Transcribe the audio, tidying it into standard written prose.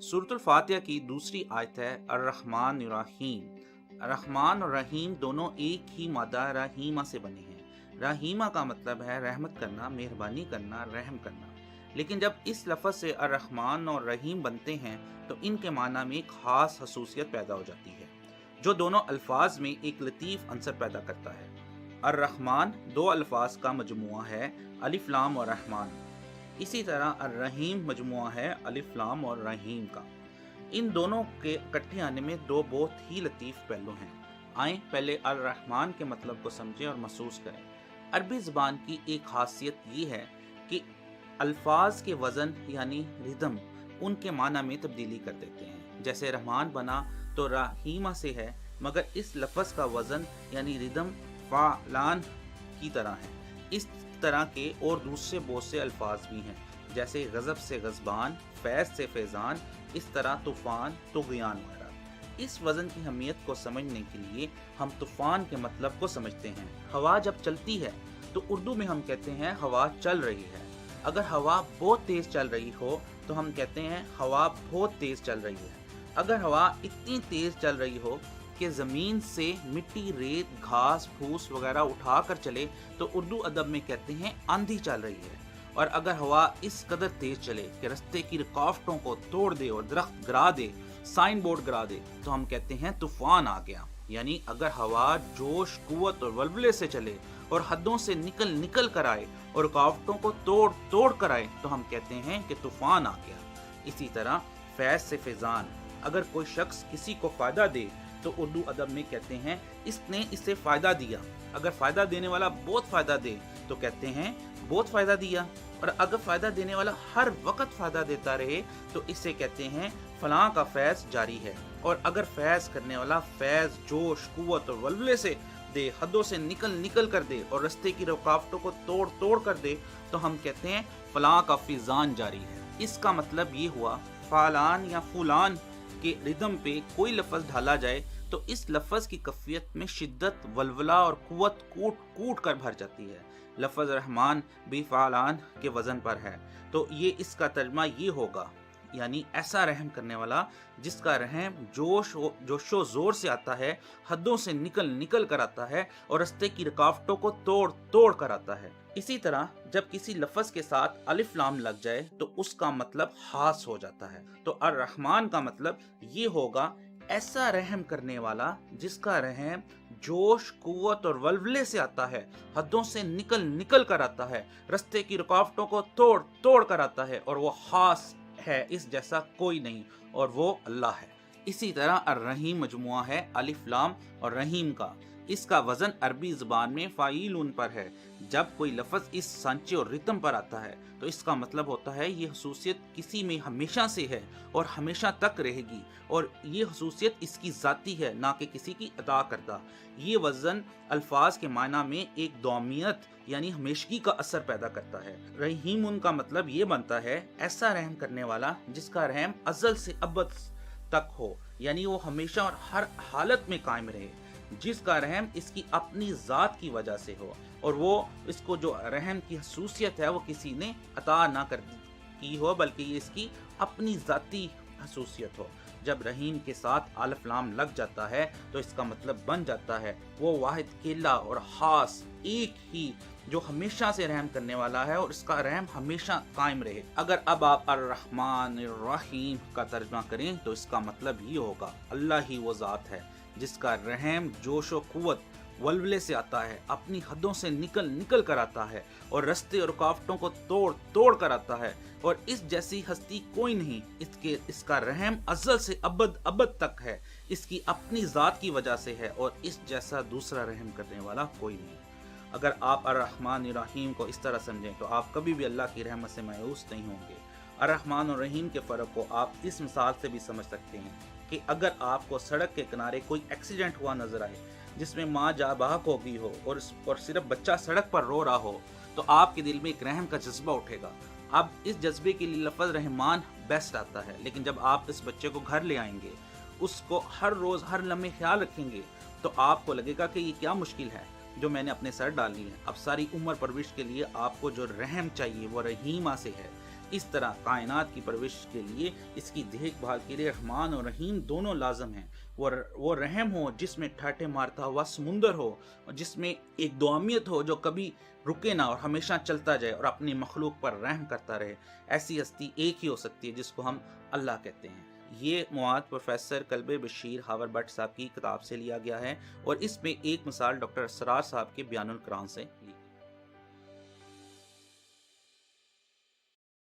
सूरत फातिहा की दूसरी आयत है अर्रहमान रहीम। रहमान और रहीम दोनों एक ही मादा रहीमा से बने हैं। रहीमा का मतलब है रहमत करना, मेहरबानी करना, रहम करना। लेकिन जब इस लफ्ज़ से अर्रहमान और रहीम बनते हैं तो इनके माना में एक ख़ास खसूसियत पैदा हो जाती है जो दोनों अल्फाज में एक लतीफ़ अंसर पैदा करता है। अर्रहमान दो अल्फाज का मजमुआ है, अलिफ लाम और रहमान। इसी तरह अर्रहीम मजमुआ है अलिफ लाम और रहीम का। इन दोनों के इकट्ठे आने में दो बहुत ही लतीफ़ पहलू हैं। आएँ पहले अर्रहमान के मतलब को समझें और महसूस करें। अरबी ज़बान की एक खासियत ये है कि अल्फाज के वज़न यानी रिदम उनके माना में तब्दीली कर देते हैं। जैसे रहमान बना तो रहीमा से है, मगर इस लफ्ज़ का वज़न यानी रिदम फ़ालान की तरह है। इस तरह के और दूसरे बहुत से अल्फाज भी हैं, जैसे गज़ब से गज़बान, फैज़ से फैज़ान, इस तरह तूफ़ान, तुग़यान वगैरह। इस वज़न की अहमियत को समझने के लिए हम तूफ़ान के मतलब को समझते हैं। हवा जब चलती है तो उर्दू में हम कहते हैं हवा चल रही है। अगर हवा बहुत तेज़ चल रही हो तो हम कहते हैं हवा बहुत तेज़ चल रही है। अगर हवा इतनी तेज़ चल रही हो कि ज़मीन से मिट्टी, रेत, घास, फूस वगैरह उठा कर चले तो उर्दू अदब में कहते हैं आंधी चल रही है। और अगर हवा इस कदर तेज़ चले कि रास्ते की रुकावटों को तोड़ दे और दरख्त गिरा दे, साइन बोर्ड गिरा दे, तो हम कहते हैं तूफ़ान आ गया। यानी अगर हवा जोश, कुव्वत और वल्वले से चले और हदों से निकल कर आए और रुकावटों को तोड़ कर आए तो हम कहते हैं कि तूफ़ान आ गया। इसी तरह फैज़ से फैज़ान, अगर कोई शख्स किसी को फ़ायदा दे तो उर्दू अदब में कहते हैं इसने इसे फ़ायदा दिया। अगर फ़ायदा देने वाला बहुत फ़ायदा दे तो कहते हैं बहुत फ़ायदा दिया। और अगर फ़ायदा देने वाला हर वक्त फ़ायदा देता रहे तो इसे कहते हैं फ़लाँ का फैज़ जारी है। और अगर फैज़ करने वाला फैज़ जोश, कुव्वत और वल्वले से दे, हदों से निकल कर दे और रास्ते की रुकावटों को तोड़ कर दे तो हम कहते हैं फ़लाँ का फ़िज़ान जारी है। इसका मतलब ये हुआ फ़ालान या फ़ुलान के रिदम पे कोई लफ्ज़ ढाला जाए तो इस लफ्ज़ की कफ़ियत में शिद्दत, वल्वला और कुव्वत कूट कर भर जाती है। लफ्ज़ रहमान भी फ़ालान के वज़न पर है तो ये इसका तर्जुमा ये होगा, यानी ऐसा रहम करने वाला जिसका रहम जोशो ज़ोर से आता है, हदों से निकल कर आता है और रास्ते की रुकावटों को तोड़ कर आता है। इसी तरह जब किसी लफ्ज़ के साथ अलिफ लाम लग जाए तो उसका मतलब खास हो जाता है। तो अर्रहमान का मतलब ये होगा ऐसा रहम करने वाला जिसका रहम जोश, कुव्वत और वल्वले से आता है, हदों से निकल कर आता है, रास्ते की रुकावटों को तोड़ कर आता है और वो खास है, इस जैसा कोई नहीं, और वो अल्लाह है। इसी तरह अर्रहीम मजमुआ है अलिफ लाम और रहीम का। इसका वज़न अरबी ज़बान में फ़ाइलुन पर है। जब कोई लफ्ज़ इस सांचे और रितम पर आता है तो इसका मतलब होता है ये खसूसियत किसी में हमेशा से है और हमेशा तक रहेगी, और ये खसूसियत इसकी ज़ाती है, ना कि किसी की अता करदा। ये वज़न अल्फाज के माना में एक दौमियत यानी हमेशगी का असर पैदा करता है। रहीमुन का मतलब ये बनता है ऐसा रहम करने वाला जिसका रहम अज़ल से अबद तक हो, यानी वो हमेशा और हर हालत में कायम रहे, जिसका रहम इसकी अपनी ज़ात की वजह से हो और वो इसको जो रहम की खसूसियत है वो किसी ने अता ना कर की हो, बल्कि ये इसकी अपनी ज़ाती खसूसियत हो। जब रहीम के साथ अलिफ लाम लग जाता है तो इसका मतलब बन जाता है वो वाहिद, अकेला और ख़ास, एक ही जो हमेशा से रहम करने वाला है और इसका रहम हमेशा कायम रहे। अगर अब आप अर्रहमान रहीम का तर्जुमा करें तो इसका मतलब ये होगा अल्लाह ही वो ज़ात है जिसका रहम जोशो कुव्वत वल्वले से आता है, अपनी हदों से निकल कर आता है और रास्ते और रुकावटों को तोड़ कर आता है, और इस जैसी हस्ती कोई नहीं। इसका रहम अज़ल से अबद तक है, इसकी अपनी ज़ात की वजह से है, और इस जैसा दूसरा रहम करने वाला कोई नहीं। अगर आप अर्रहमान रहीम को इस तरह समझें तो आप कभी भी अल्लाह की रहमत से मायूस नहीं होंगे। अर्रहमान और रहीम के फ़र्क को आप इस मिसाल से भी समझ सकते हैं कि अगर आपको सड़क के किनारे कोई एक्सीडेंट हुआ नजर आए जिसमें माँ जा बहक हो गई हो और सिर्फ बच्चा सड़क पर रो रहा हो तो आपके दिल में एक रहम का जज्बा उठेगा। अब इस जज्बे के लिए लफ्ज़ रहमान बेस्ट आता है, लेकिन जब आप इस बच्चे को घर ले आएंगे, उसको हर रोज़ हर लम्हे ख्याल रखेंगे तो आपको लगेगा कि ये क्या मुश्किल है जो मैंने अपने सर डाली है। अब सारी उम्र परवरिश के लिए आपको जो रहम चाहिए वो रहीमा से है, اس طرح کائنات کی پرورش کے لیے، اس کی دیکھ بھال کے لیے رحمان اور رحیم دونوں لازم ہیں۔ وہ رحم ہو جس میں ٹھاٹھے مارتا ہوا سمندر ہو، اور جس میں ایک دعامیت ہو جو کبھی رکے نہ اور ہمیشہ چلتا جائے اور اپنی مخلوق پر رحم کرتا رہے۔ ایسی ہستی ایک ہی ہو سکتی ہے جس کو ہم اللہ کہتے ہیں۔ یہ مواد پروفیسر کلب بشیر ہاور بٹ صاحب کی کتاب سے لیا گیا ہے، اور اس میں ایک مثال ڈاکٹر اسرار صاحب کے بیان القرآن سے